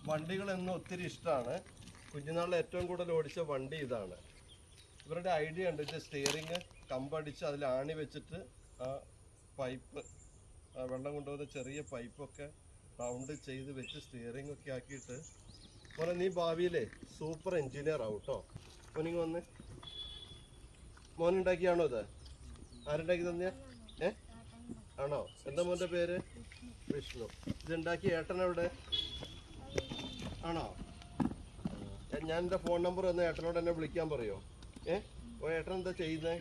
വണ്ടികളെന്നും ഒത്തിരി ഇഷ്ടമാണ്. കുഞ്ഞുനാളിൽ ഏറ്റവും കൂടുതൽ ഓടിച്ച വണ്ടി ഇതാണ്. ഇവരുടെ ഐഡിയ ഉണ്ട്, ഇത് സ്റ്റിയറിങ് കമ്പടിച്ച് അതിൽ ആണി വെച്ചിട്ട് ആ പൈപ്പ്, വെള്ളം കൊണ്ടുപോകുന്ന ചെറിയ പൈപ്പൊക്കെ റൗണ്ട് ചെയ്ത് വെച്ച് സ്റ്റിയറിംഗ് ഒക്കെ ആക്കിയിട്ട് മോനെ നീ ഭാവിയിലെ സൂപ്പർ എഞ്ചിനീയർ ആവും കേട്ടോ. മോനിങ് വന്ന് മോനുണ്ടാക്കിയാണോ ഇത്? ആരുണ്ടാക്കി തന്നെയാ? ആണോ? എന്താ മോൻ്റെ പേര്? വിഷ്ണു. ഇതുണ്ടാക്കി ഏട്ടനെവിടെ? ആണോ? ഞാൻ എൻ്റെ ഫോൺ നമ്പർ വന്ന് ഏട്ടനോട് എന്നെ വിളിക്കാൻ പറയോ? ഏട്ടൻ എന്താ ചെയ്യുന്നേ?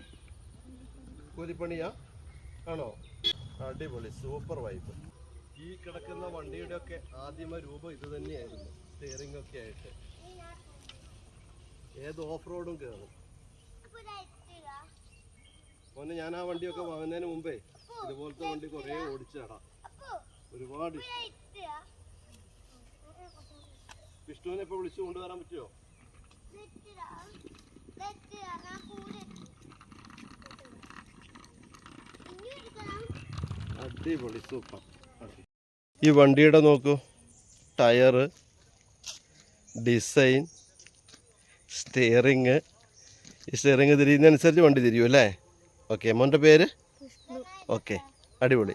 കൂലിപ്പണിയാ? ആണോ? അടിപൊളി, സൂപ്പർ വൈബ്. ഈ കിടക്കുന്ന വണ്ടിയുടെ ഒക്കെ ആദ്യമ രൂപം ഇത് തന്നെയായിരുന്നു, സ്റ്റിയറിംഗ് ഒക്കെ ആയിട്ട്. ഏത് ഓഫ് റോഡും കയറും. മോനെ ഞാൻ ആ വണ്ടിയൊക്കെ വാങ്ങുന്നതിന് മുമ്പേ ഇതുപോലത്തെ വണ്ടി കുറേ ഓടിച്ചടാം, ഒരുപാട് ഇഷ്ടം. വിഷ്ണുവിനെ ഇപ്പൊ വിളിച്ചു കൊണ്ടുവരാൻ പറ്റുമോ? അടിപൊളി, സൂപ്പർ. ഈ വണ്ടിയുടെ നോക്കൂ, ടയറ്, ഡിസൈൻ, സ്റ്റിയറിങ്. ഈ സ്റ്റിയറിങ് തിരിയുന്നതനുസരിച്ച് വണ്ടി തിരിയും അല്ലേ? ഓക്കെ, മോൻ്റെ പേര്? ഓക്കെ, അടിപൊളി.